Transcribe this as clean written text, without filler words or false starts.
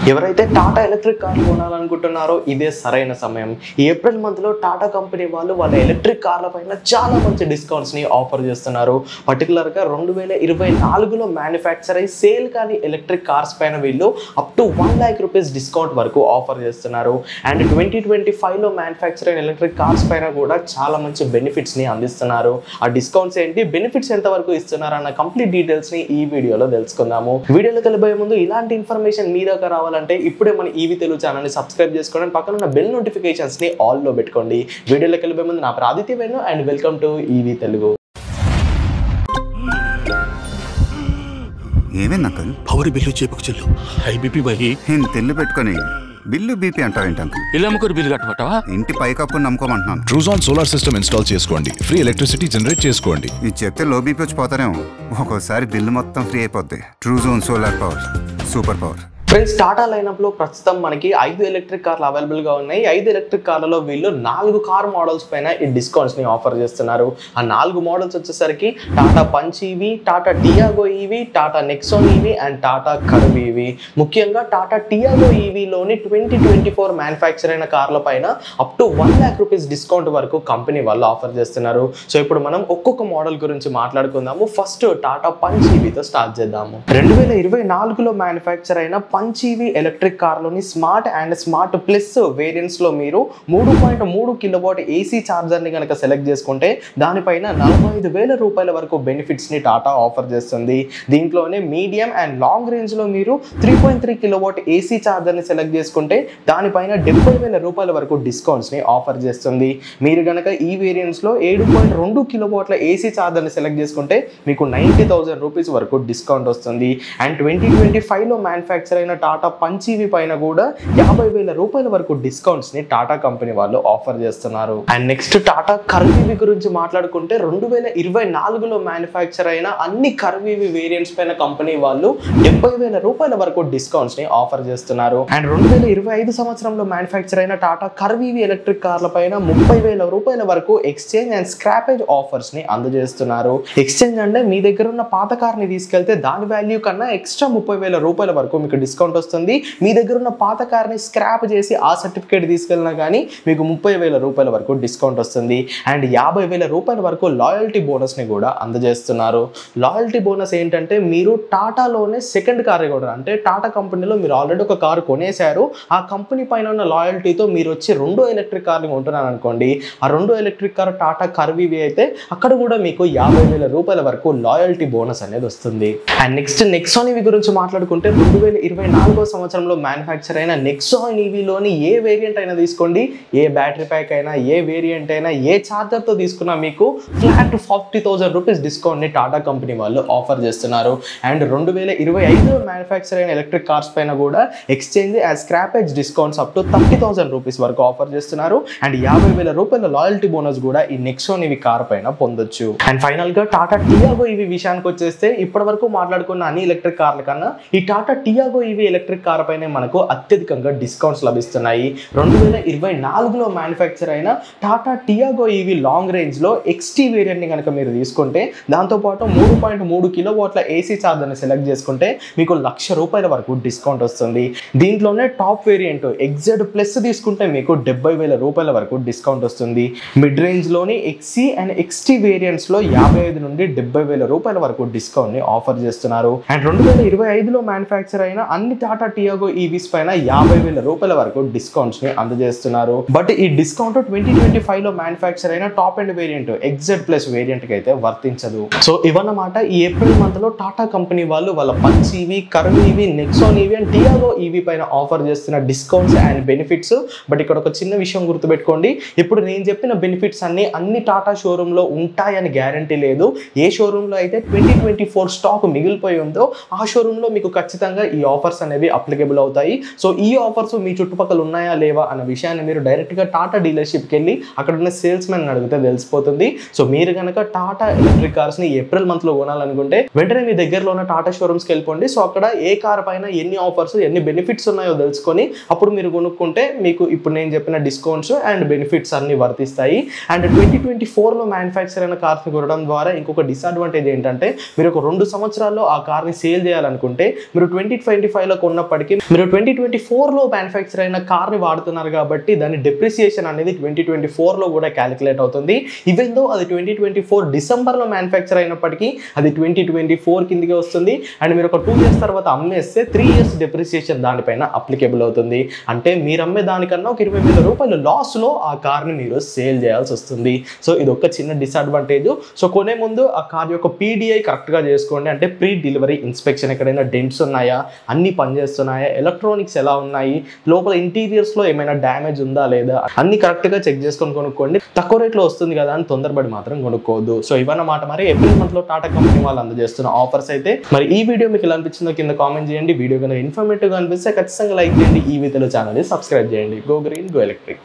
ఎవరైతే టాటా ఎలక్ట్రిక్ కార్లు కొనాలనుకుంటున్నారో ఇదే సరైన సమయం. ఈ ఏప్రిల్ మంత్లో టాటా కంపెనీ వాళ్ళు వాళ్ళ ఎలక్ట్రిక్ కార్ల పైన చాలా మంచి డిస్కౌంట్స్ని ఆఫర్ చేస్తున్నారు. పర్టికులర్గా 2024లో మ్యానుఫ్యాక్చర్ అయ్యి సేల్ కానీ ఎలక్ట్రిక్ కార్స్ పైన వీళ్ళు up to 1 lakh rupees discount వరకు ఆఫర్ చేస్తున్నారు. అండ్ 2025లో మ్యానుఫ్యాక్చర్ అయిన ఎలక్ట్రిక్ కార్స్ పైన కూడా చాలా మంచి బెనిఫిట్స్ని అందిస్తున్నారు. ఆ డిస్కౌంట్స్ ఏంటి, బెనిఫిట్స్ ఎంతవరకు ఇస్తున్నారు అన్న కంప్లీట్ డీటెయిల్స్ని ఈ వీడియోలో తెలుసుకుందాము. వీడియోలోకి వెళ్ళబోయే ముందు ఇలాంటి ఇన్ఫర్మేషన్ మీ దాకా రావాలంటే ఇప్పుడే మన ఈవీ తెలుగు ఛానల్ని సబ్స్క్రైబ్ చేసుకోండి, పక్కన ఉన్న బెల్ నోటిఫికేషన్స్ని ఆల్లో పెట్టుకోండి. వీడియోలోకి వెళ్ళబోయే ముందు నా పేరు Aditya Venu and welcome to EV Telugu. ఏమేనా అంకల్? పవర్ బిల్లు చేపుకు చెల్లు హై బీపీ బహి తెల్లు పెట్టుకొని బిల్లు బీపీ అంటావేంటి అంకల్? ఇలా అమ్ముకొని బిల్లు కట్టమంటావా? ఇంటి పైకప్పు నమ్ముకోమంటున్నాను. ట్రూజాన్ సోలార్ సిస్టమ్ ఇన్స్టాల్ చేసుకోండి, ఫ్రీ ఎలక్ట్రిసిటీ జనరేట్ చేసుకోండి. ఇది చెప్తే లో బీపీ వచ్చి పోతారేమో, ఒక్కోసారి బిల్లు మొత్తం ఫ్రీ అయిపోద్ది. Truzon solar power, super power. Friends, Tata లైనప్లో ప్రస్తుతం మనకి 5 ఎలక్ట్రిక్ కార్లు అవైలబుల్గా ఉన్నాయి. 5 ఎలక్ట్రిక్ కార్లలో వీళ్ళు 4 కార్ మోడల్స్ పైన ఈ డిస్కౌంట్స్ని ఆఫర్ చేస్తున్నారు. ఆ 4 మోడల్స్ వచ్చేసరికి Tata Punch EV, Tata Tiago EV, Tata Nexon EV and Tata Curvv EV. ముఖ్యంగా టాటా టియాగో ఈవీలోని 2024 మ్యానుఫ్యాక్చర్ అయిన కార్ల పైన up to 1 lakh rupees discount వరకు కంపెనీ వాళ్ళు ఆఫర్ చేస్తున్నారు. సో ఇప్పుడు మనం ఒక్కొక్క మోడల్ గురించి మాట్లాడుకుందాము. ఫస్ట్ టాటా పంచ్ ఈవీతో స్టార్ట్ చేద్దాము. 2024లో మ్యానుఫ్యాక్చర్ అయిన పంచ్ ఈవీ ఎలక్ట్రిక్ కార్లోని స్మార్ట్ అండ్ స్మార్ట్ ప్లస్ వేరియంట్స్లో మీరు 3.3 కిలోవాట్ ఏసీ ఛార్జర్ని కనుక సెలెక్ట్ చేసుకుంటే దానిపైన 45,000 రూపాయల వరకు బెనిఫిట్స్ని టాటా ఆఫర్ చేస్తుంది. దీంట్లోనే మీడియం అండ్ లాంగ్ రేంజ్లో మీరు 3.3 కిలోవాట్ ఏసీ ఛార్జర్ని సెలెక్ట్ చేసుకుంటే దానిపైన 70,000 రూపాయల వరకు డిస్కౌంట్స్ని ఆఫర్ చేస్తుంది. మీరు కనుక ఈ వేరియంట్స్లో 7.2 కిలోవాట్ల ఏసీ ఛార్జర్ని సెలెక్ట్ చేసుకుంటే మీకు 90,000 రూపీస్ వరకు డిస్కౌంట్ వస్తుంది. అండ్ 2025లో మ్యానుఫ్యాక్చర్ టాటా పంచ్ ఈవీ పైన కూడా 50,000 రూపాయల వరకు డిస్కౌంట్స్ ని టాటా కంపెనీ వాళ్ళు ఆఫర్ చేస్తున్నారు. And next Tata Curvv EV గురించి మాట్లాడుకుంటే 2024లో మ్యానుఫ్యాక్చర్ అయిన అన్ని కర్వ్ ఈవీ వేరియంట్స్ పైన కంపెనీ వాళ్ళు 70,000 రూపాయల వరకు డిస్కౌంట్స్ ని ఆఫర్ చేస్తున్నారు. అండ్ 2025 సంవత్సరంలో మ్యానుఫ్యాక్చర్ అయిన టాటా కర్వ్ ఈవీ ఎలక్ట్రిక్ కార్ల పైన 30,000 రూపాయల వరకు ఎక్స్చేంజ్ అండ్ స్క్రాపేజ్ ఆఫర్స్ ని అందజేస్తున్నారు. ఎక్స్చేంజ్ అంటే మీ దగ్గర ఉన్న పాత కార్ ని తీసుకెళ్తే దాని వాల్యూ కన్నా ఎక్స్ట్రా 30,000 రూపాయల వరకు మీకు డిస్కౌంట్ వస్తుంది. మీ దగ్గర ఉన్న పాత కార్ని స్క్రాప్ చేసి ఆ సర్టిఫికేట్ తీసుకెళ్ళినా కానీ మీకు 30,000 రూపాయల వరకు డిస్కౌంట్ వస్తుంది. అండ్ 50,000 రూపాయల వరకు లాయల్టీ బోనస్ని కూడా అందజేస్తున్నారు. లాయల్టీ బోనస్ ఏంటంటే మీరు టాటాలోనే సెకండ్ కార్ కూడా, అంటే టాటా కంపెనీలో మీరు ఆల్రెడీ ఒక కారు కొనేశారు, ఆ కంపెనీ పైన ఉన్న లాయల్టీతో మీరు వచ్చి 2 ఎలక్ట్రిక్ కార్ని కొంటున్నారు అనుకోండి, ఆ 2 electric car Tata Curvv EV అయితే అక్కడ కూడా మీకు 50,000 రూపాయల వరకు లాయల్టీ బోనస్ అనేది వస్తుంది. అండ్ నెక్స్ట్ నెక్సాన్ ఈవీ గురించి మాట్లాడుకుంటే 2024 సంవత్సరంలో మ్యానుఫ్యాక్చర్ అయిన నెక్సాన్ ఈవీలోని ఏ వేరియంట్ అయినా తీసుకోండి, ఏ బ్యాటరీ ప్యాక్ అయినా, ఏ వేరియంట్ అయినా, ఏ ఛార్జర్తో తీసుకున్నా మీకు ఫ్లాట్ 40,000 రూపీస్ డిస్కౌంట్ని టాటా కంపెనీ వాళ్ళు ఆఫర్ చేస్తున్నారు. అండ్ 2025లో మ్యానుఫ్యాక్చర్ అయిన ఎలక్ట్రిక్ కార్స్ పైన కూడా exchange and scrappage discounts up to 30,000 rupees వరకు ఆఫర్ చేస్తున్నారు. అండ్ 50,000 రూపాయల లాయల్టీ బోనస్ కూడా ఈ నెక్సాన్ ఈవీ కార్ పైన పొందొచ్చు. అండ్ ఫైనల్ గా టాటా టియాగో ఈవీ విషయానికి వచ్చేస్తే ఇప్పటి వరకు మాట్లాడుకున్న అన్ని ఎలక్ట్రిక్ కార్ల కన్నా ఈ Tata Tiago EV electric car పైన మనకు అత్యధికంగా డిస్కౌంట్స్ లభిస్తున్నాయి. 2024లో మ్యానుఫ్యాక్చర్ అయిన Tata Tiago EV long range లో ఎక్స్టీ వేరియంట్ ని కనుక మీరు తీసుకుంటే దాంతోపాటు 3.3 కిలోవాట్ల ఏసీ ఛార్జర్ని సెలెక్ట్ చేసుకుంటే మీకు 1,00,000 రూపాయల వరకు డిస్కౌంట్ వస్తుంది. దీంట్లోనే టాప్ వేరియంట్ ఎగ్జెడ్ ప్లస్ తీసుకుంటే మీకు 70,000 రూపాయల వరకు డిస్కౌంట్ వస్తుంది. మిడ్ రేంజ్ లోని ఎక్సీ అండ్ ఎక్స్టీ వేరియంట్స్ లో 55 నుండి 70,000 రూపాయల వరకు డిస్కౌంట్ ని ఆఫర్ చేస్తున్నారు. అండ్ 2025లో మ్యానుఫ్యాక్చర్ అయిన అన్ని టాటా టియాగో ఈవీస్ పైన 50,000 రూపాయల వరకు డిస్కౌంట్స్ ని అందజేస్తున్నారు. బట్ ఈ డిస్కౌంట్ 2025లో మ్యానుఫ్యాక్చర్ అయిన top and variant XZ plus variant కి అయితే వర్తించదు. సో ఇవన్నమాట ఈ ఏప్రిల్ మంత్ లో టాటా కంపెనీ వాళ్ళు వాళ్ళ punch EV, curve EV, Nexon EV and Tiago EV పైన ఆఫర్ చేస్తున్న డిస్కౌంట్స్ అండ్ బెనిఫిట్స్. బట్ ఇక్కడ ఒక చిన్న విషయం గుర్తుపెట్టుకోండి, ఇప్పుడు నేను చెప్పిన బెనిఫిట్స్ అన్ని టాటా షోరూమ్ లో ఉంటాయని గ్యారంటీ లేదు. ఏ షోరూమ్ లో అయితే 2024 స్టాక్ మిగిలిపోయి ఉందో ఆ షోరూమ్ లో మీకు ఖచ్చితంగా ఈ ఆఫర్స్ అనేవి అప్లికేబుల్ అవుతాయి. సో ఈ ఆఫర్స్ మీ చుట్టుపక్కల ఉన్నాయా లేవా అన్న విషయాన్ని మీరు డైరెక్ట్గా టాటా డీలర్షిప్కి వెళ్ళి అక్కడ ఉన్న సేల్స్ మ్యాన్ అడిగితే తెలిసిపోతుంది. సో మీరు కనుక టాటా ఎలక్ట్రిక్ కార్స్ని ఏప్రిల్ మంత్లో కొనాలనుకుంటే వెంటనే మీ దగ్గరలో ఉన్న టాటా షోరూమ్స్కి వెళ్ళిపోండి. సో అక్కడ ఏ కార్ పైన ఎన్ని ఆఫర్స్, ఎన్ని బెనిఫిట్స్ ఉన్నాయో తెలుసుకొని అప్పుడు మీరు కొనుక్కుంటే మీకు ఇప్పుడు నేను చెప్పిన డిస్కౌంట్స్ అండ్ బెనిఫిట్స్ అన్ని వర్తిస్తాయి. అండ్ 2024లో మ్యానుఫ్యాక్చర్ అయిన కార్స్ని కొనడం ద్వారా ఇంకొక డిసడ్వాంటేజ్ ఏంటంటే మీరు ఒక 2 సంవత్సరాల్లో ఆ కార్ని సేల్ చేయాలనుకుంటే మీరు 2025 లో కొన్నప్పటికీ మీరు 2024లో మ్యానుఫ్యాక్చర్ అయిన కార్ని వాడుతున్నారు కాబట్టి దాని డెప్రిసియేషన్ అనేది 2024లో కూడా క్యాలిక్యులేట్ అవుతుంది. ఈవెన్ దో అది 2024 డిసెంబర్లో మ్యానుఫ్యాక్చర్ అయినప్పటికీ అది 2024 కిందికి వస్తుంది. అండ్ మీరు ఒక 2 ఇయర్స్ తర్వాత అమ్మేస్తే 3 ఇయర్స్ డెప్రిసియేషన్ దానిపైన అప్లికేబుల్ అవుతుంది. అంటే మీరు అమ్మే దానికన్నా ఒక 20,000 రూపాయలు లాస్లో ఆ కార్ని మీరు సేల్ చేయాల్సి వస్తుంది. సో ఇది ఒక చిన్న డిసడ్వాంటేజ్. సో కొనే ముందు ఆ కార్ యొక్క PDI కరెక్ట్గా చేసుకోండి. అంటే ప్రీ డెలివరీ ఇన్స్పెక్షన్, ఎక్కడైనా డెంట్స్ ఉన్నాయా, అన్ని పనిచేస్తున్నాయా, ఎలక్ట్రానిక్స్ ఎలా ఉన్నాయి, లోపల ఇంటీరియర్స్లో ఏమైనా డ్యామేజ్ ఉందా లేదా అన్ని కరెక్ట్గా చెక్ చేసుకొని కొనుక్కోండి. తక్కువ రేట్లో వస్తుంది కదా అని తొందరపడి మాత్రం కొనుక్కోవద్దు. సో ఇవన్నమాట మరి ఏప్రిల్ మంత్లో టాటా కంపెనీ వాళ్ళు అందజేస్తున్న ఆఫర్స్ అయితే. మరి ఈ వీడియో మీకు ఎలా అనిపించిందో కింద కామెంట్ చేయండి. వీడియో కనుక ఇన్ఫర్మేటివ్గా అనిపిస్తే ఖచ్చితంగా లైక్ చేయండి. ఈ వీడియోలో ఛానల్ని సబ్స్క్రైబ్ చేయండి. Go green go electric.